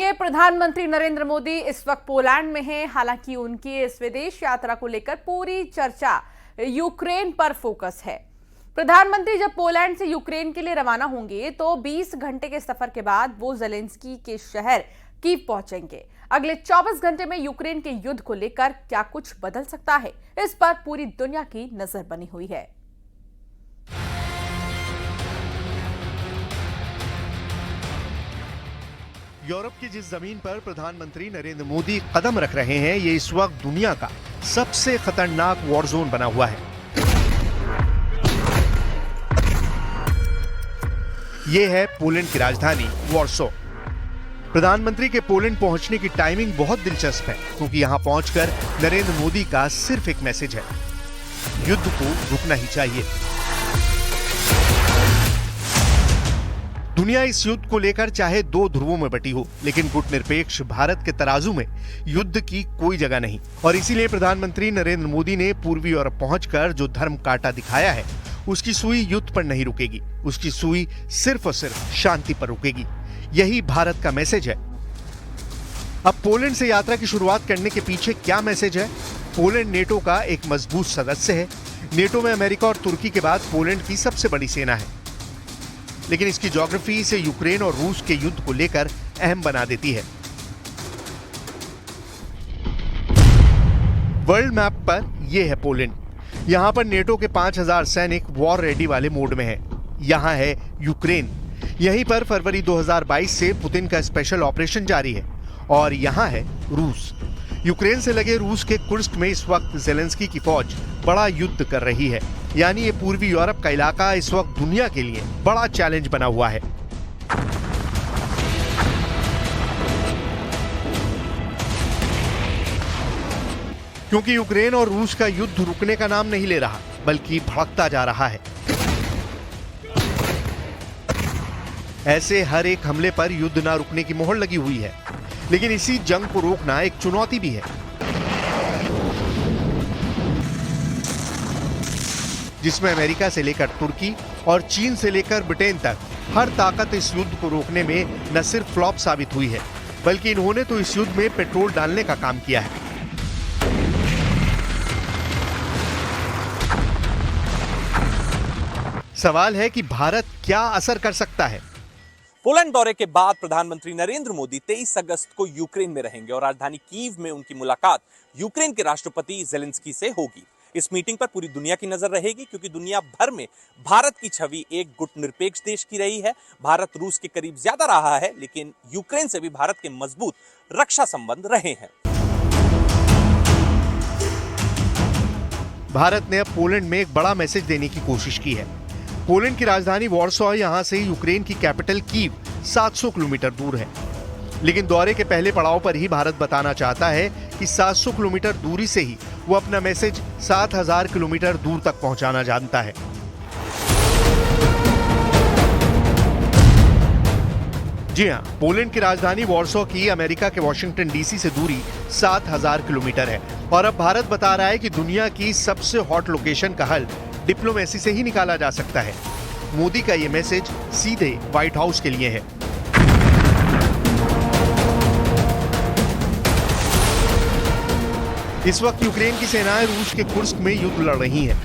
ये प्रधानमंत्री नरेंद्र मोदी इस वक्त पोलैंड में हैं। हालांकि उनकी इस विदेश यात्रा को लेकर पूरी चर्चा यूक्रेन पर फोकस है। प्रधानमंत्री जब पोलैंड से यूक्रेन के लिए रवाना होंगे तो 20 घंटे के सफर के बाद वो जेलेंस्की के शहर कीव पहुंचेंगे। अगले 24 घंटे में यूक्रेन के युद्ध को लेकर क्या कुछ बदल सकता है, इस पर पूरी दुनिया की नजर बनी हुई है। यूरोप की जिस जमीन पर प्रधानमंत्री नरेंद्र मोदी कदम रख रहे हैं, ये इस वक्त दुनिया का सबसे खतरनाक वॉर जोन बना हुआ है। ये है पोलैंड की राजधानी वॉर्सो। प्रधानमंत्री के पोलैंड पहुंचने की टाइमिंग बहुत दिलचस्प है, क्योंकि यहां पहुंचकर नरेंद्र मोदी का सिर्फ एक मैसेज है, युद्ध को रुकना ही चाहिए। दुनिया इस युद्ध को लेकर चाहे दो ध्रुवों में बटी हो, लेकिन गुटनिरपेक्ष भारत के तराजू में युद्ध की कोई जगह नहीं। और इसीलिए प्रधानमंत्री नरेंद्र मोदी ने पूर्वी यूरोप पहुंचकर जो धर्म कांटा दिखाया है, उसकी सुई युद्ध पर नहीं रुकेगी, उसकी सुई सिर्फ और सिर्फ शांति पर रुकेगी। यही भारत का मैसेज है। अब पोलैंड से यात्रा की शुरुआत करने के पीछे क्या मैसेज है? पोलैंड नेटो का एक मजबूत सदस्य है। नेटो में अमेरिका और तुर्की के बाद पोलैंड की सबसे बड़ी सेना है, लेकिन इसकी ज्योग्राफी इसे यूक्रेन और रूस के युद्ध को लेकर अहम बना देती है। वर्ल्ड मैप पर यह है पोलैंड। यहां पर नेटो के 5000 सैनिक वॉर रेडी वाले मोड में हैं। यहां है यूक्रेन। यहीं पर फरवरी 2022 से पुतिन का स्पेशल ऑपरेशन जारी है। और यहां है रूस। यूक्रेन से लगे रूस के कुर्स्क में इस वक्त जेलेंस्की की फौज बड़ा युद्ध कर रही है। यानी ये पूर्वी यूरोप का इलाका इस वक्त दुनिया के लिए बड़ा चैलेंज बना हुआ है। क्योंकि यूक्रेन और रूस का युद्ध रुकने का नाम नहीं ले रहा, बल्कि भड़कता जा रहा है। ऐसे हर एक हमले पर युद्ध ना रुकने की मोहर लगी हुई है, लेकिन इसी जंग को रोकना एक चुनौती भी है, जिसमें अमेरिका से लेकर तुर्की और चीन से लेकर ब्रिटेन तक हर ताकत इस युद्ध को रोकने में न सिर्फ फ्लॉप साबित हुई है, बल्कि इन्होंने तो इस युद्ध में पेट्रोल डालने का काम किया है। सवाल है कि भारत क्या असर कर सकता है। पोलैंड दौरे के बाद प्रधानमंत्री नरेंद्र मोदी 23 अगस्त को यूक्रेन में रहेंगे और राजधानी कीव में उनकी मुलाकात यूक्रेन के राष्ट्रपति जेलेंस्की से होगी। इस मीटिंग पर पूरी दुनिया की नजर रहेगी, क्योंकि दुनिया भर में भारत की छवि एक गुटनिरपेक्ष देश की रही है। भारत रूस के करीब ज्यादा रहा है, लेकिन यूक्रेन से भी भारत के मजबूत रक्षा संबंध रहे हैं। भारत ने अब पोलैंड में एक बड़ा मैसेज देने की कोशिश की है। पोलैंड की राजधानी वॉर्सो यहां से यूक्रेन की कैपिटल कीव 700 किलोमीटर दूर है। लेकिन दौरे के पहले पड़ाव पर ही भारत बताना चाहता है कि 700 किलोमीटर दूरी से ही वो अपना मैसेज 7000 किलोमीटर दूर तक पहुंचाना जानता है। जी हां, पोलैंड की राजधानी वॉर्सो की अमेरिका के वॉशिंगटन डीसी से दूरी 7000 किलोमीटर है। और अब भारत बता रहा है कि दुनिया की सबसे हॉट लोकेशन का हल डिप्लोमेसी से ही निकाला जा सकता है। मोदी का यह मैसेज सीधे व्हाइट हाउस के लिए है। इस वक्त यूक्रेन की सेनाएं रूस के कुर्स्क में युद्ध लड़ रही हैं।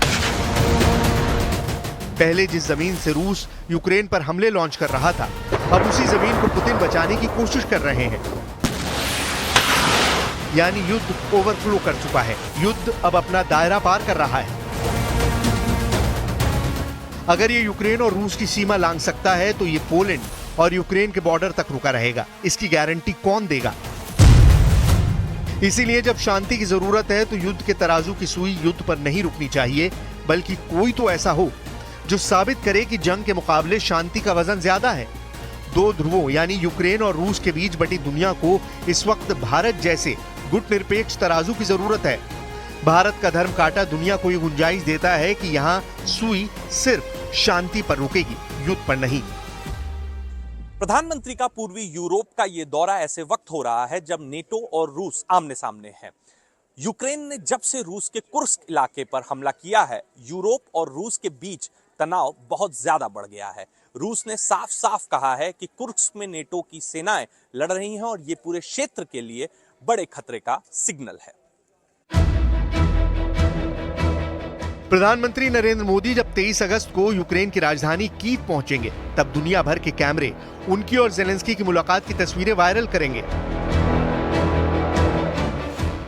पहले जिस जमीन से रूस यूक्रेन पर हमले लॉन्च कर रहा था, अब उसी जमीन को पुतिन बचाने की कोशिश कर रहे हैं। यानी युद्ध ओवरफ्लो कर चुका है। युद्ध अब अपना दायरा पार कर रहा है। अगर ये यूक्रेन और रूस की सीमा लांघ सकता है, तो ये पोलैंड और यूक्रेन के बॉर्डर तक रुका रहेगा। इसकी गारंटी कौन देगा? इसीलिए जब शांति की जरूरत है, तो युद्ध के तराजू की सुई युद्ध पर नहीं रुकनी चाहिए, बल्कि कोई तो ऐसा हो जो साबित करे कि जंग के मुकाबले शांति का वजन ज्यादा है। दो ध्रुवों यानी यूक्रेन और रूस के बीच बटी दुनिया को इस वक्त भारत जैसे गुटनिरपेक्ष तराजू की जरूरत है। भारत का धर्म कांटा दुनिया को ये गुंजाइश देता है कि यहाँ सुई सिर्फ शांति पर रुकेगी, युद्ध पर नहीं। प्रधानमंत्री का पूर्वी यूरोप का यह दौरा ऐसे वक्त हो रहा है जब नेटो और रूस आमने सामने हैं। यूक्रेन ने जब से रूस के कुर्स्क इलाके पर हमला किया है, यूरोप और रूस के बीच तनाव बहुत ज्यादा बढ़ गया है। रूस ने साफ साफ कहा है कि कुर्स्क में नेटो की सेनाएं लड़ रही हैं और ये पूरे क्षेत्र के लिए बड़े खतरे का सिग्नल है। प्रधानमंत्री नरेंद्र मोदी जब 23 अगस्त को यूक्रेन की राजधानी कीव पहुंचेंगे, तब दुनिया भर के कैमरे उनकी और जेलेंस्की की मुलाकात की तस्वीरें वायरल करेंगे।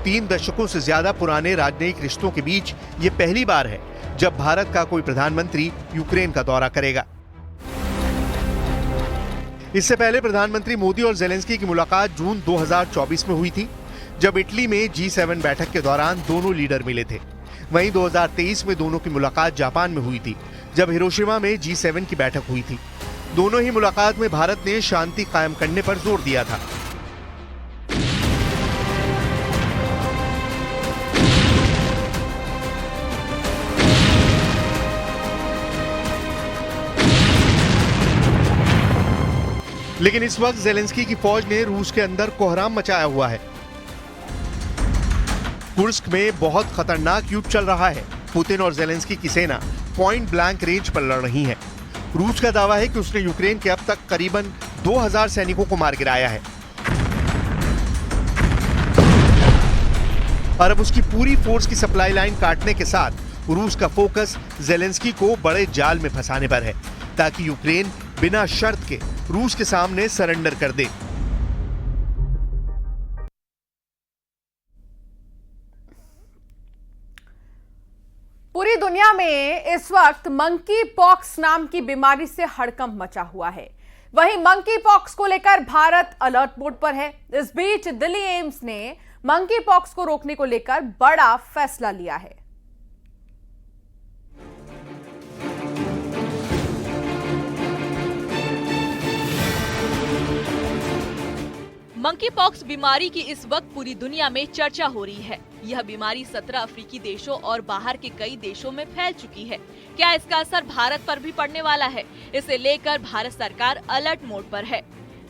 3 दशकों से ज्यादा पुराने राजनयिक रिश्तों के बीच ये पहली बार है जब भारत का कोई प्रधानमंत्री यूक्रेन का दौरा करेगा। इससे पहले प्रधानमंत्री मोदी और जेलेंस्की की मुलाकात जून 2024 में हुई थी, जब इटली में G7 बैठक के दौरान दोनों लीडर मिले थे। वहीं 2023 में दोनों की मुलाकात जापान में हुई थी, जब हिरोशिमा में G7 की बैठक हुई थी। दोनों ही मुलाकात में भारत ने शांति कायम करने पर जोर दिया था। लेकिन इस वक्त जेलेंस्की की फौज ने रूस के अंदर कोहराम मचाया हुआ है। कुर्स्क में बहुत खतरनाक युद्ध चल रहा है। पुतिन और जेलेंस्की की सेना पॉइंट ब्लैंक रेंज पर लड़ रही है। रूस का दावा है कि उसने यूक्रेन के अब तक करीबन 2000 सैनिकों को मार गिराया है और अब उसकी पूरी फोर्स की सप्लाई लाइन काटने के साथ रूस का फोकस जेलेंस्की को बड़े जाल में फंसाने पर है, ताकि यूक्रेन बिना शर्त के रूस के सामने सरेंडर कर दे। पूरी दुनिया में इस वक्त मंकी पॉक्स नाम की बीमारी से हड़कंप मचा हुआ है। वहीं मंकी पॉक्स को लेकर भारत अलर्ट मोड पर है। इस बीच दिल्ली एम्स ने मंकी पॉक्स को रोकने को लेकर बड़ा फैसला लिया है। मंकी पॉक्स बीमारी की इस वक्त पूरी दुनिया में चर्चा हो रही है। यह बीमारी 17 अफ्रीकी देशों और बाहर के कई देशों में फैल चुकी है। क्या इसका असर भारत पर भी पड़ने वाला है? इसे लेकर भारत सरकार अलर्ट मोड पर है।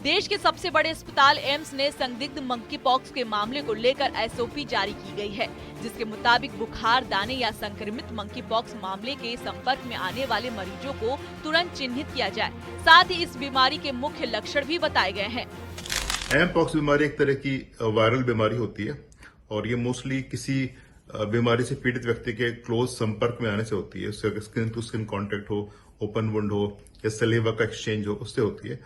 देश के सबसे बड़े अस्पताल एम्स ने संदिग्ध मंकी पॉक्स के मामले को लेकर SOP जारी की गई है, जिसके मुताबिक बुखार, दाने या संक्रमित मंकी पॉक्स मामले के संपर्क में आने वाले मरीजों को तुरंत चिन्हित किया जाए। साथ ही इस बीमारी के मुख्य लक्षण भी बताए गए हैं। एम पॉक्स बीमारी एक तरह की वायरल बीमारी होती है और ये मोस्टली किसी बीमारी से पीड़ित व्यक्ति के क्लोज संपर्क में आने से होती है। उससे स्किन टू स्किन कांटेक्ट हो, ओपन वुंड हो या सलेवा का एक्सचेंज हो, उससे होती है।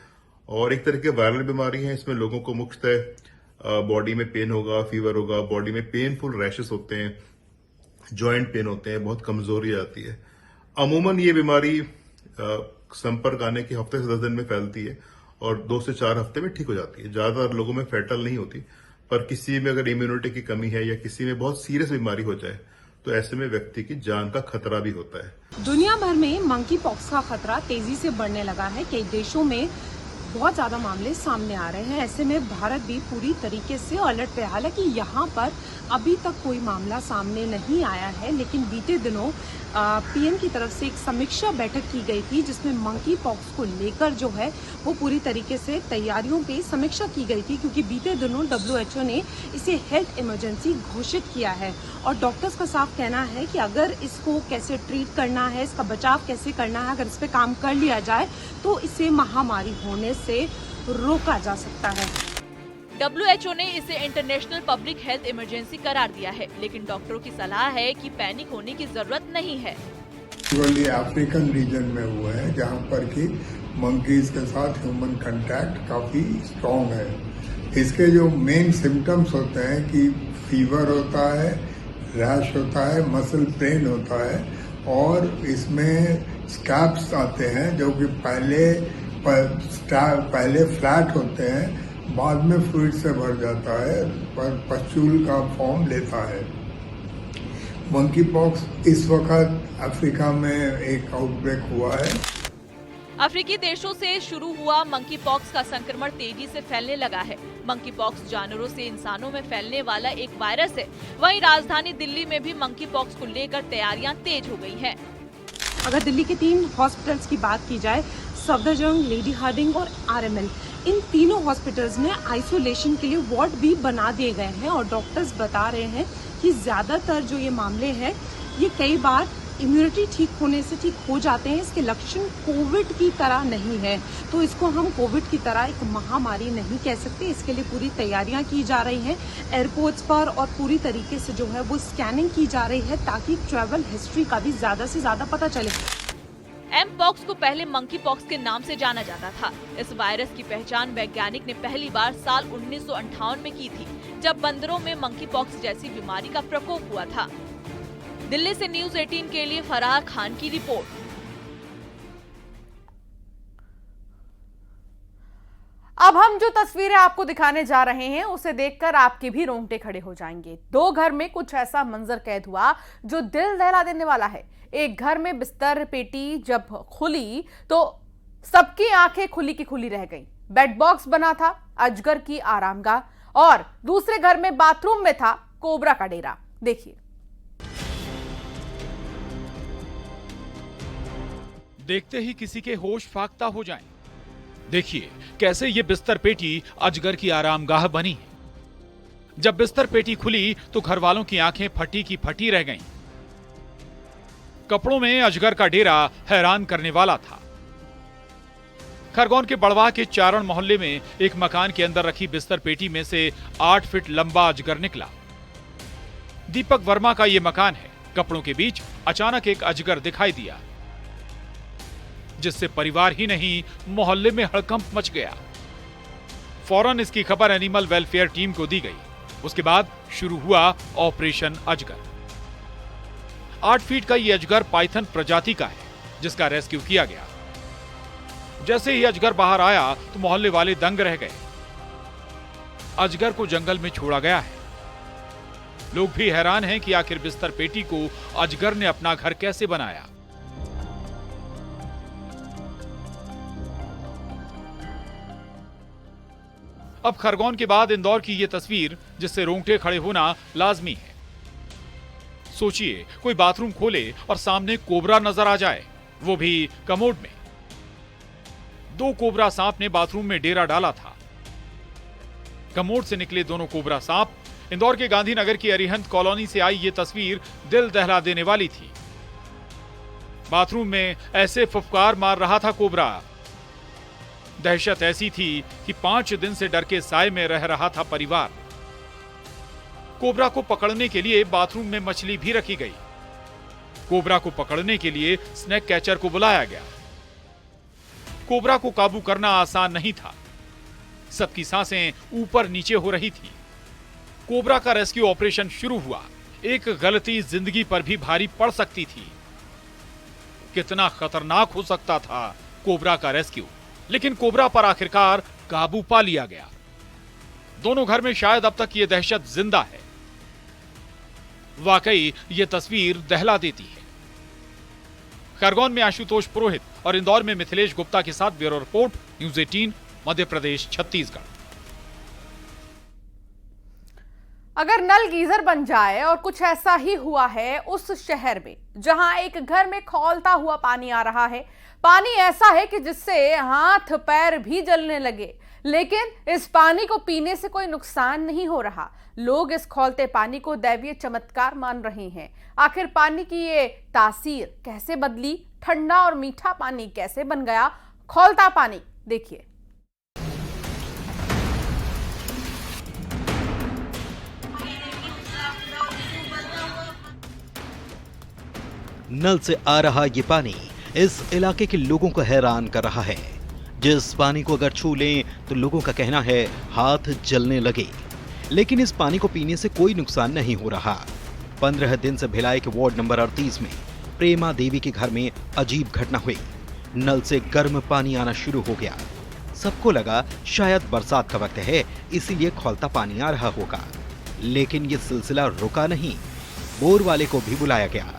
और एक तरह की वायरल बीमारी है। इसमें लोगों को मुख्यतः बॉडी में पेन होगा, फीवर होगा, बॉडी में पेनफुल रैशेस होते हैं, जॉइंट पेन होते हैं, बहुत कमजोरी आती है। अमूमन ये बीमारी संपर्क आने के हफ्ते से 10 दिन में फैलती है और 2 से 4 हफ्ते में ठीक हो जाती है। ज्यादातर लोगों में फैटल नहीं होती, पर किसी में अगर इम्यूनिटी की कमी है या किसी में बहुत सीरियस बीमारी हो जाए तो ऐसे में व्यक्ति की जान का खतरा भी होता है। दुनिया भर में मंकी पॉक्स का खतरा तेजी से बढ़ने लगा है। कई देशों में बहुत ज्यादा मामले सामने आ रहे हैं। ऐसे में भारत भी पूरी तरीके से अलर्ट पे है। हालांकि यहाँ पर अभी तक कोई मामला सामने नहीं आया है, लेकिन बीते दिनों पीएम की तरफ से एक समीक्षा बैठक की गई थी, जिसमें मंकी पॉक्स को लेकर जो है वो पूरी तरीके से तैयारियों पे समीक्षा की गई थी, क्योंकि बीते दिनों WHO ने इसे हेल्थ इमरजेंसी घोषित किया है और डॉक्टर्स का साफ कहना है कि अगर इसको कैसे ट्रीट करना है, इसका बचाव कैसे करना है, अगर इस पे काम कर लिया जाए तो इसे महामारी होने से रोका जा सकता है। WHO ने इसे इंटरनेशनल पब्लिक हेल्थ इमरजेंसी करार दिया है, लेकिन डॉक्टरों की सलाह है कि पैनिक होने की जरूरत नहीं है। अफ्रीकन रीजन में हुआ है, जहां पर कि मंकीज के साथ ह्यूमन कांटेक्ट काफी स्ट्रॉन्ग है। इसके जो मेन सिम्टम्स होते हैं कि फीवर होता है, रैश होता है, मसल पेन होता है और इसमें स्कैब्स आते हैं जो कि पहले फ्लैट होते हैं, बाद में फ्लूइड से भर जाता है, पर पस्चूल का फॉर्म लेता है। मंकी पॉक्स इस वक्त अफ्रीका में एक आउटब्रेक हुआ है। अफ्रीकी देशों से शुरू हुआ मंकी पॉक्स का संक्रमण तेजी से फैलने लगा है। मंकी पॉक्स जानवरों से इंसानों में फैलने वाला एक वायरस है। वहीं राजधानी दिल्ली में भी मंकी पॉक्स को लेकर तैयारियां तेज हो गई हैं। अगर दिल्ली के 3 हॉस्पिटल्स की बात की जाए, सफदरजंग, लेडी हार्डिंग और RML, इन तीनों हॉस्पिटल्स में आइसोलेशन के लिए वार्ड भी बना दिए गए हैं और डॉक्टर्स बता रहे हैं कि ज्यादातर जो ये मामले हैं ये कई बार इम्यूनिटी ठीक होने से ठीक हो जाते हैं। इसके लक्षण कोविड की तरह नहीं है, तो इसको हम कोविड की तरह एक महामारी नहीं कह सकते। इसके लिए पूरी तैयारियां की जा रही हैं एयरपोर्ट्स पर, और पूरी तरीके से जो है वो स्कैनिंग की जा रही है ताकि ट्रैवल हिस्ट्री का भी ज्यादा से ज्यादा पता चले। एम पॉक्स को पहले मंकी पॉक्स के नाम से जाना जाता था। इस वायरस की पहचान वैज्ञानिक ने पहली बार साल 1958 में की थी, जब बंदरों में मंकी पॉक्स जैसी बीमारी का प्रकोप हुआ था। दिल्ली से न्यूज़ 18 के लिए फरार खान की रिपोर्ट। अब हम जो तस्वीरें आपको दिखाने जा रहे हैं उसे देखकर आपके भी रोंगटे खड़े हो जाएंगे। दो घर में कुछ ऐसा मंजर कैद हुआ जो दिल दहला देने वाला है। एक घर में बिस्तर पेटी जब खुली तो सबकी आंखें खुली की खुली रह गईं। बेड बॉक्स बना था अजगर की आरामगाह, और दूसरे घर में बाथरूम में था कोबरा का डेरा। देखिए। देखते ही किसी के होश फाख्ता हो जाएं। देखिए कैसे ये बिस्तर पेटी अजगर की आरामगाह बनी है। जब बिस्तर पेटी खुली तो घर वालों की आंखें फटी की फटी रह गईं। कपड़ों में अजगर का डेरा हैरान करने वाला था। खरगोन के बड़वाह के चारण मोहल्ले में एक मकान के अंदर रखी बिस्तर पेटी में से 8 फीट लंबा अजगर निकला। दीपक वर्मा का यह मकान है। कपड़ों के बीच अचानक एक अजगर दिखाई दिया, जिससे परिवार ही नहीं मोहल्ले में हड़कंप मच गया। फौरन इसकी खबर एनिमल वेलफेयर टीम को दी गई। उसके बाद शुरू हुआ ऑपरेशन अजगर। 8 फीट का यह अजगर पाइथन प्रजाति का है, जिसका रेस्क्यू किया गया। जैसे ही अजगर बाहर आया तो मोहल्ले वाले दंग रह गए। अजगर को जंगल में छोड़ा गया है। लोग भी हैरान हैं कि आखिर बिस्तर पेटी को अजगर ने अपना घर कैसे बनाया। अब खरगोन के बाद इंदौर की यह तस्वीर जिससे रोंगटे खड़े होना लाजमी है। सोचिए कोई बाथरूम खोले और सामने कोबरा नजर आ जाए, वो भी कमोड में। 2 कोबरा सांप ने बाथरूम में डेरा डाला था। कमोड से निकले दोनों कोबरा सांप। इंदौर के गांधीनगर की अरिहंत कॉलोनी से आई ये तस्वीर दिल दहला देने वाली थी। बाथरूम में ऐसे फुफकार मार रहा था कोबरा। दहशत ऐसी थी कि 5 दिन से डर के साए में रह रहा था परिवार। कोबरा को पकड़ने के लिए बाथरूम में मछली भी रखी गई। कोबरा को पकड़ने के लिए स्नेक कैचर को बुलाया गया। कोबरा को काबू करना आसान नहीं था। सबकी सांसें ऊपर नीचे हो रही थी। कोबरा का रेस्क्यू ऑपरेशन शुरू हुआ। एक गलती जिंदगी पर भी भारी पड़ सकती थी। कितना खतरनाक हो सकता था कोबरा का रेस्क्यू, लेकिन कोबरा पर आखिरकार काबू पा लिया गया। दोनों घर में शायद अब तक यह दहशत जिंदा है। वाकई ये तस्वीर दहला देती है। खरगोन में आशुतोष पुरोहित और इंदौर में मिथिलेश गुप्ता के साथ bureau report, news 18, Madhya Pradesh, Chhattisgarh. अगर नल गीजर बन जाए, और कुछ ऐसा ही हुआ है उस शहर में जहां एक घर में खौलता हुआ पानी आ रहा है। पानी ऐसा है कि जिससे हाथ पैर भी जलने लगे, लेकिन इस पानी को पीने से कोई नुकसान नहीं हो रहा। लोग इस खौलते पानी को दैवीय चमत्कार मान रहे हैं। आखिर पानी की ये तासीर कैसे बदली? ठंडा और मीठा पानी कैसे बन गया खौलता पानी? देखिए। नल से आ रहा ये पानी इस इलाके के लोगों को हैरान कर रहा है। जिस पानी को अगर छू लें तो लोगों का कहना है हाथ जलने लगे, लेकिन इस पानी को पीने से कोई नुकसान नहीं हो रहा। 15 दिन से भिलाई के वार्ड नंबर 38 में प्रेमा देवी के घर में अजीब घटना हुई। नल से गर्म पानी आना शुरू हो गया। सबको लगा शायद बरसात का वक्त है, इसीलिए खौलता पानी आ रहा होगा, लेकिन ये सिलसिला रुका नहीं। बोर वाले को भी बुलाया गया,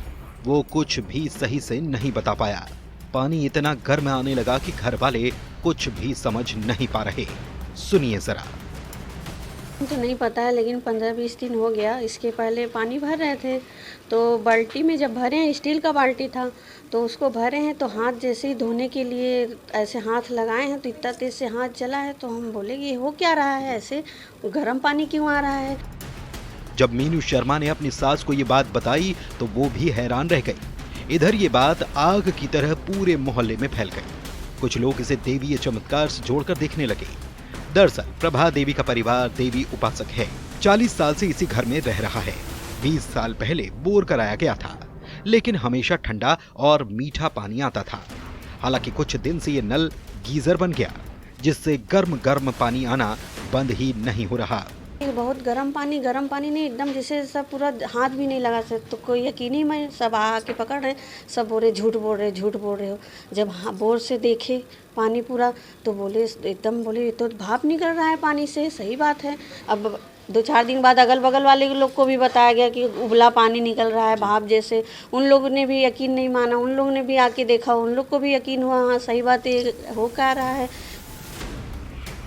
वो कुछ भी सही से नहीं बता पाया। पानी इतना गर्म आने लगा कि घर वाले कुछ भी समझ नहीं पा रहे। सुनिए जरा। तो नहीं पता है, लेकिन 15-20 दिन हो गया। इसके पहले पानी भर रहे थे, तो बाल्टी में जब भरे हैं, स्टील का बाल्टी था, तो उसको भरे हैं, तो हाथ जैसे ही धोने के लिए ऐसे हाथ लगाए हैं तो इतना तेज से हाथ जला है। तो हम बोले कि हो क्या रहा है, ऐसे गर्म पानी क्यों आ रहा है। जब मीनू शर्मा ने अपनी सास को ये बात बताई तो वो भी हैरान रह गई। इधर ये बात आग की तरह पूरे मोहल्ले में फैल गई। कुछ लोग इसे देवीय चमत्कार से जोड़कर देखने लगे। दरअसल प्रभा देवी का परिवार देवी उपासक है। 40 साल से इसी घर में रह रहा है। 20 साल पहले बोर कराया गया था, लेकिन हमेशा ठंडा और मीठा पानी आता था। हालांकि कुछ दिन से ये नल गीजर बन गया, जिससे गर्म पानी आना बंद ही नहीं हो रहा। बहुत गर्म पानी नहीं, एकदम जैसे सब पूरा हाथ भी नहीं लगा सकते, तो कोई यकीन ही नहीं। सब आके पकड़ रहे, सब बोल रहे झूठ बोल रहे हो। जब बोर से देखे पानी पूरा, तो बोले एकदम बोले ये तो भाप निकल रहा है पानी से। सही बात है। अब 2-4 दिन बाद अगल बगल वाले लोग को भी बताया गया कि उबला पानी निकल रहा है भाप जैसे। उन लोगों ने भी यकीन नहीं माना, उन लोगों ने भी आके देखा, उन लोग को भी यकीन हुआ हाँ सही बात है, हो क्या रहा है।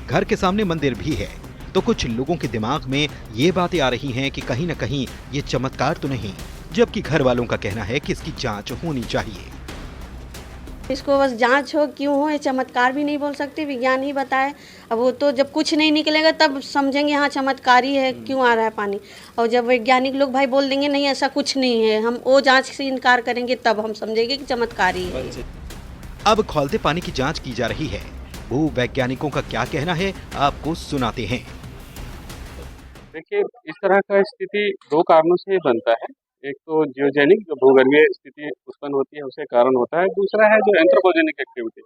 घर के सामने मंदिर भी है, तो कुछ लोगों के दिमाग में ये बातें आ रही हैं कि कहीं न कहीं ये चमत्कार तो नहीं, जबकि घर वालों का कहना है कि इसकी जांच होनी चाहिए। इसको बस जांच हो, क्यों हो, ये चमत्कार भी नहीं बोल सकते, विज्ञान ही बताए। अब वो तो जब कुछ नहीं निकलेगा तब समझेंगे हाँ चमत्कारी है, क्यों आ रहा है पानी। और जब वैज्ञानिक लोग भाई बोल देंगे नहीं ऐसा कुछ नहीं है, हम वो जांच से इनकार करेंगे, तब हम समझेंगे कि चमत्कारी है। अब खौलते पानी की जांच की जा रही है। भू वैज्ञानिकों का क्या कहना है, आपको सुनाते हैं। देखिए, इस तरह का स्थिति 2 कारणों से बनता है। एक तो जियोजेनिक जो भूगर्भीय स्थिति उत्पन्न होती है उसके कारण होता है। दूसरा है जो एंथ्रोपोजेनिक एक्टिविटी,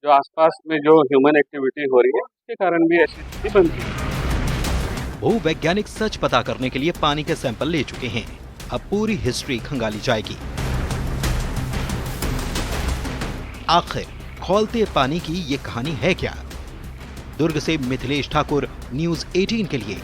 जो आसपास में जो ह्यूमन एक्टिविटी हो रही है उसके कारण भी ऐसी स्थिति बनती है। भू वैज्ञानिक सच पता करने के लिए पानी के सैंपल ले चुके हैं। अब पूरी हिस्ट्री खंगाली जाएगी। आखिर खौलते पानी की ये कहानी है क्या? दुर्ग से मिथिलेश ठाकुर, न्यूज़ 18 के लिए।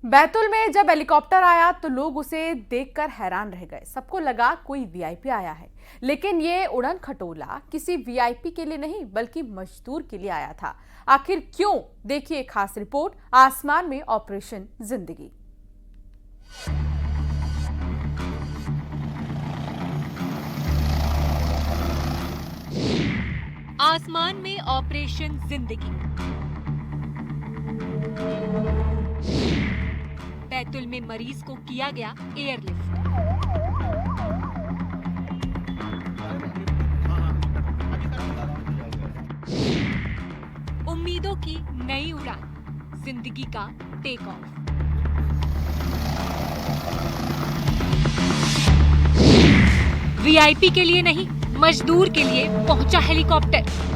बैतूल में जब हेलीकॉप्टर आया तो लोग उसे देखकर हैरान रह गए। सबको लगा कोई वीआईपी आया है, लेकिन ये उड़न खटोला किसी वीआईपी के लिए नहीं बल्कि मजदूर के लिए आया था। आखिर क्यों? देखिए खास रिपोर्ट, आसमान में ऑपरेशन जिंदगी। आसमान में ऑपरेशन जिंदगी। बैतूल में मरीज को किया गया एयरलिफ्ट। उम्मीदों की नई उड़ान, जिंदगी का टेक ऑफ। वीआईपी के लिए नहीं, मजदूर के लिए पहुंचा हेलीकॉप्टर।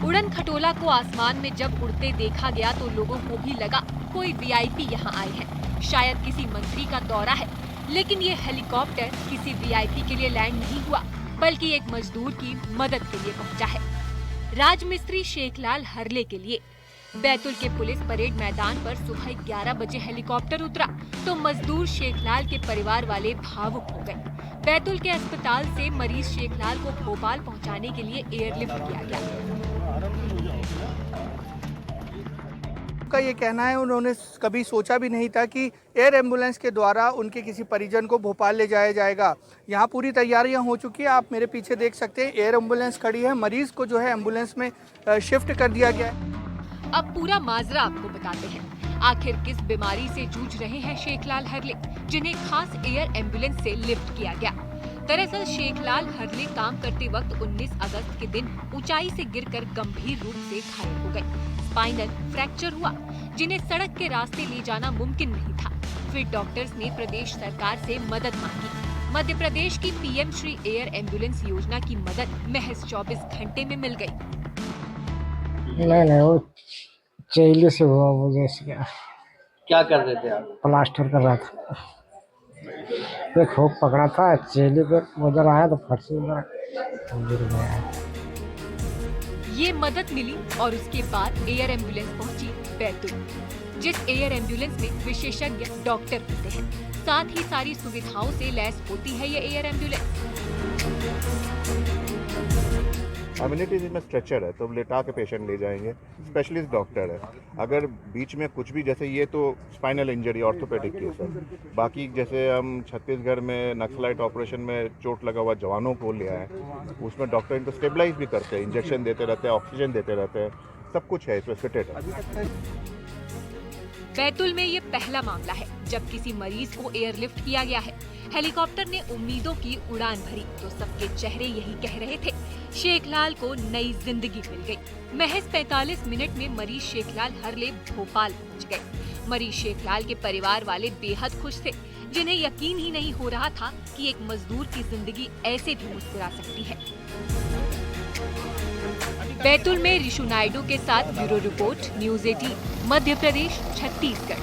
उड़न खटोला को आसमान में जब उड़ते देखा गया तो लोगों को भी लगा कोई वीआईपी यहां आए हैं, शायद किसी मंत्री का दौरा है। लेकिन ये हेलीकॉप्टर किसी वीआईपी के लिए लैंड नहीं हुआ, बल्कि एक मजदूर की मदद के लिए पहुंचा है। राजमिस्त्री शेखलाल हरले के लिए। बैतूल के पुलिस परेड मैदान पर सुबह 11 बजे हेलीकॉप्टर उतरा तो मजदूर शेखलाल के परिवार वाले भावुक हो गए। बैतूल के अस्पताल से मरीज शेखलाल को भोपाल पहुंचाने के लिए एयरलिफ्ट किया गया। का ये कहना है उन्होंने कभी सोचा भी नहीं था कि एयर एम्बुलेंस के द्वारा उनके किसी परिजन को भोपाल ले जाया जाएगा। यहाँ पूरी तैयारियां हो चुकी है, आप मेरे पीछे देख सकते हैं एयर एम्बुलेंस खड़ी है। मरीज को जो है एम्बुलेंस में शिफ्ट कर दिया गया है। अब पूरा माजरा आपको बताते हैं। आखिर किस बीमारी से जूझ रहे हैं शेखलाल हरले, जिन्हें खास एयर एम्बुलेंस से लिफ्ट किया गया। दरअसल शेखलाल हरले काम करते वक्त 19 अगस्त के दिन ऊंचाई से गिरकर गंभीर रूप से घायल हो गए। स्पाइनल फ्रैक्चर हुआ, जिन्हें सड़क के रास्ते ले जाना मुमकिन नहीं था। फिर डॉक्टर्स ने प्रदेश सरकार से मदद मांगी। मध्य प्रदेश की पीएम श्री एयर एम्बुलेंस योजना की मदद महज 24 घंटे में मिल गई। नहीं वो चेहले से हुआ, वो जैसे क्या कर रहे थे आप? प्लास्टर कर रहा था। एक हुक पकड़ा था, चेहले पर उधर आया तो फट से उधर गिर गया। ये मदद मिली और उसके बाद एयर एम्बुलेंस पहुंची बैतूल। जिस एयर एम्बुलेंस में विशेषज्ञ डॉक्टर होते हैं, साथ ही सारी सुविधाओं से लैस होती है ये एयर एम्बुलेंस। एमिनिटीज में स्ट्रेचर है तो लेटा के पेशेंट ले जाएंगे, स्पेशलिस्ट डॉक्टर है। अगर बीच में कुछ भी, जैसे ये तो स्पाइनल इंजरी ऑर्थोपेडिक केस है, बाकी जैसे हम छत्तीसगढ़ में नक्सलाइट ऑपरेशन में चोट लगा हुआ जवानों को ले आए, उसमें डॉक्टर इनको स्टेबलाइज भी करते हैं, इंजेक्शन देते रहते हैं, ऑक्सीजन देते रहते हैं, सब कुछ है इसमें फिटेड है। बैतूल में ये पहला मामला है जब किसी मरीज को एयरलिफ्ट किया गया है। हेलीकॉप्टर ने उम्मीदों की उड़ान भरी तो सबके चेहरे यही कह रहे थे, शेखलाल को नई जिंदगी मिल गई। महज 45 मिनट में मरीज शेखलाल हरले भोपाल पहुंच गए। मरीज शेखलाल के परिवार वाले बेहद खुश थे, जिन्हें यकीन ही नहीं हो रहा था कि एक मजदूर की जिंदगी ऐसे भी मुस्कुरा सकती है। बैतूल में ऋषु नायडू के साथ bureau report, news 18, Madhya Pradesh, Chhattisgarh.